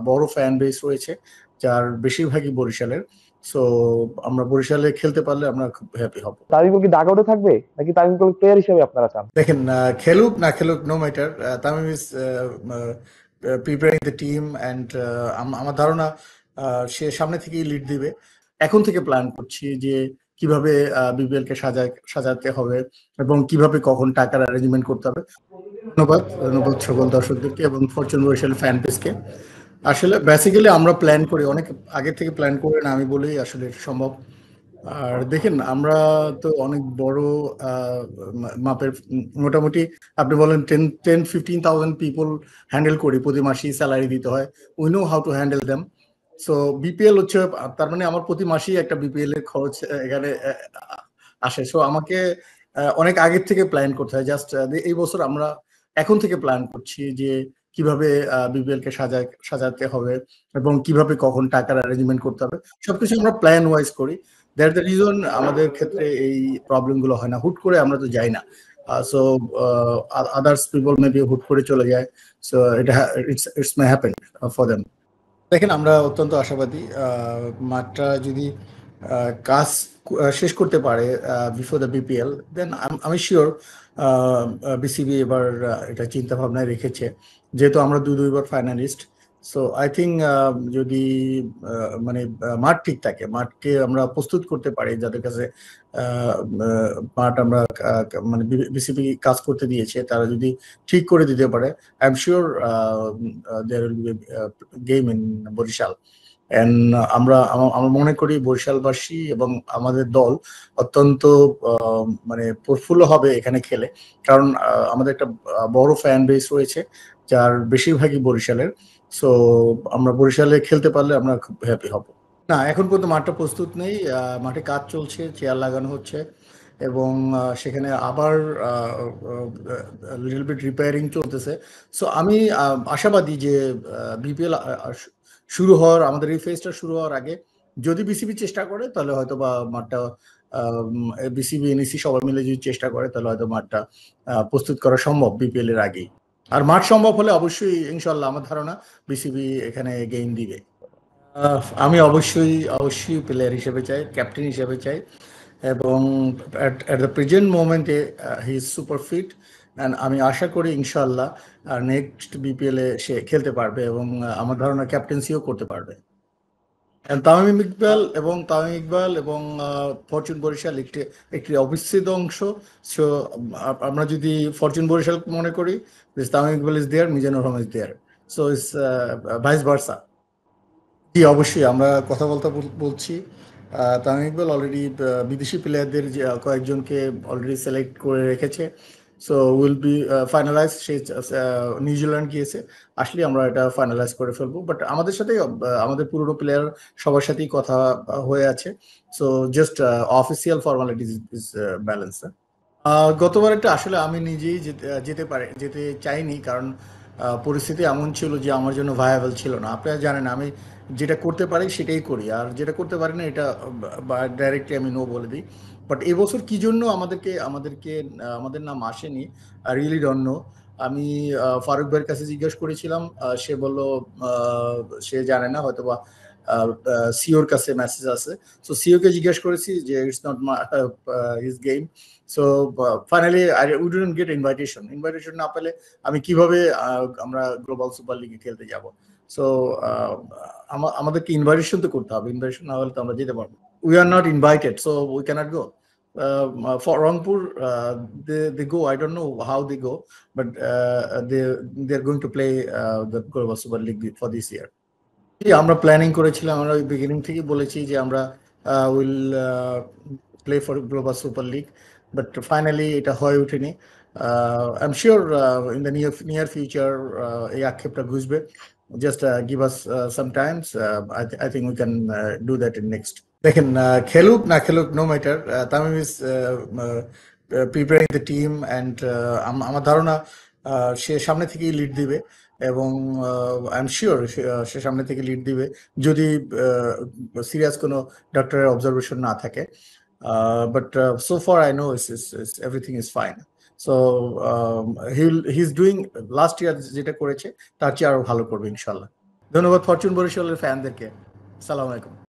বড় fan base রয়েছে, যার বেশিরভাগই বরিশালের। সো আমরা বরিশালে খেলতে পারলে আমরা খুব হ্যাপি হব। তামিম কি ডাগআউটে থাকবে নাকি তামিমকে প্লেয়ার হিসেবে আপনারা চান? দেখেন, খেলুক না খেলুক no matter, Tamim is preparing the team and আমার ধারণা সে সামনে থেকেই লিড দিবে। এখন থেকে প্ল্যান করছি যে কিভাবে বিপিএল কে সাজাতে হবে এবং কিভাবে কখন টাকার অ্যারেঞ্জমেন্ট করতে হবে। ধন্যবাদ ধন্যবাদ সকল দর্শকদেরকে এবং ফরচুন বরিশাল ফ্যান পেজকে। আসলে বেসিক্যালি আমরা প্ল্যান করি অনেক আগে থেকে, প্ল্যান করে না আমি বলেই আসলে এটা সম্ভব। আর দেখেন, আমরা তো অনেক বড় মাপের, মোটামুটি আপনি বলেন 10-15,000 পিপল হ্যান্ডেল করি, প্রতি মাসেই স্যালারি দিতে হয়। We know how to handle them. So BPL হচ্ছে, তার মানে আমার প্রতি মাসেই একটা বিপিএল এর খরচ এখানে আসে। সো আমাকে অনেক আগের থেকে প্ল্যান করতে হয়। জাস্ট এই বছর আমরা এখন থেকে প্ল্যান করছি যে কিভাবে বিপিএল কে সাজাতে হবে এবং কিভাবে কখন টাকার অ্যারেঞ্জমেন্ট করতে হবে। সবকিছু আমরা প্ল্যান ওয়াইজ করি। দ্যাট দ্য রিজন আমাদের ক্ষেত্রে এই প্রবলেম গুলো হয় না। হুট করে আমরা তো যাই না। সো আদার্স পিপল মেবি হুট করে চলে যায়। সো এটা it's may happen for them. দেখেন, আমরা অত্যন্ত আশাবাদী মাঠটা যদি কাজ শেষ করতে পারে বিফোর দ্য বিপিএল, দেন আমি শিওর বিসিবি এবার এটা চিন্তা ভাবনায় রেখেছে, যেহেতু আমরা দুইবার ফাইনালিস্ট। সো আই থিঙ্ক যদি মানে মাঠ ঠিক থাকে, মাঠকে আমরা প্রস্তুত করতে পারি, যাদের কাছে মাঠ আমরা মানে বিসিবি কাজ করতে দিয়েছে, তারা যদি ঠিক করে দিতে পারে, I am sure there will be game in Barishal. And আমরা মনে করি বরিশালবাসী এবং আমাদের দল অত্যন্ত মানে প্রফুল্ল হবে এখানে খেলে, কারণ আমাদের একটা বড় ফ্যান বেস রয়েছে, যার বেশিরভাগই বরিশালের। সো আমরা বরিশালে খেলতে পারলে আমরা খুব হ্যাপি হব। না, এখন পর্যন্ত মাঠটা প্রস্তুত নেই। মাঠে কাজ চলছে, চেয়ার লাগানো হচ্ছে এবং সেখানে আবার লিটল বিট রিপেয়ারিং চলতেছে। সো আমি আশাবাদী যে বিপিএল শুরু হওয়ার, আমাদের এই ফেজটা শুরু হওয়ার আগে যদি বিসিবি চেষ্টা করে, তাহলে হয়তো বা মাঠটা, বিসিবি এনইসি সবাই মিলে যদি চেষ্টা করে, তাহলে হয়তো মাঠটা প্রস্তুত করা সম্ভব বিপিএল এর আগেই। আর মাঠ সম্ভব হলে অবশ্যই ইনশাল্লাহ আমার ধারণা বিসিবি এখানে গেইন দিবে। আমি অবশ্যই অবশ্যই প্লেয়ার হিসেবে চাই, ক্যাপ্টেন হিসেবে চাই এবং অ্যাট দ্য প্রেজেন্ট মোমেন্টে he is super fit and আমি আশা করি ইনশাল্লাহ নেক্সট বিপিএল এ সে খেলতে পারবে এবং আমার ধারণা ক্যাপ্টেন্সিও করতে পারবে। তামিম ইকবাল এবং ফরচুন বরিশাল একটি একটি অবিচ্ছেদ্য অংশ। সো আমরা যদি ফরচুন বরিশাল মনে করি, Tamim Iqbal is there, Mizanur Rahman is there. So it's vice versa. জি, অবশ্যই আমরা কথা বলছি। তামিম ইকবাল অলরেডি বিদেশি প্লেয়ারদের কয়েকজনকে অলরেডি সিলেক্ট করে রেখেছে। So will be finalise. Say New Zealand গিয়েছে, আসলে আমরা এটা ফাইনালাইজ করে ফেলবো। বাট আমাদের সাথে আমাদের পুরনো প্লেয়ার সবার সাথেই কথা হয়ে আছে। So just official formalities is balance. গতবার একটা আসলে আমি নিজেই যেতে চাইনি, কারণ পরিস্থিতি এমন ছিল যে আমার জন্য ভায়াবল ছিল না। আপনারা জানেন আমি যেটা করতে পারি সেটাই করি, আর যেটা করতে পারি না এটা ডাইরেক্টলি আমি নো বলে দিই। বাট এবছর কি জন্য আমাদের নাম আসেনি, আই রিয়েলি ডোন্ট নো। আমি ফারুক ভাইয়ের কাছে জিজ্ঞেস করেছিলাম, সে বলল সে জানে না, হয়তো বা সিওর কাছে মেসেজ আছে। সো সিওকে জিজ্ঞেস করেছি যে it's not his game. So finally we didn't gate invitation না পেলে আমি কিভাবে আমরা গ্লোবাল সুপার লিগে খেলতে যাব। সো আমাদেরকে ইনভাইটেশন তো করতে হবে, ইনভাইটেশন না হলে তো আমরা যেতে পারবো। We are not invited, so we cannot go. For Rangpur, they go. I don't know how they go, but they're going to play the Global Super League for this year. আমরা planning করেছিলাম, আমরা ওই beginning থেকে বলেছি যে আমরা will play for global super league, but finally এটা হয়ে ওঠেনি। I am sure in the near future এই আক্ষেপটা ঘুষবে। Just give us some times. I think we can do that in next. দেখেন, খেলুক না খেলুক no matter, Tamim is preparing the team and আমার ধারণা সে সামনে থেকেই লিড দিবে এবং আই এম শিওর সে সামনে থেকে লিড দিবে যদি সিরিয়াস কোনো ডক্টরের অবজারভেশন না থাকে। But so far I know everything is fine. So he is doing, last year যেটা করেছে তার চেয়ে আরো ভালো করবে ইনশাল্লাহ। ধন্যবাদ ফরচুন বরিশালের ফ্যানদেরকে। সালাম আলাইকুম।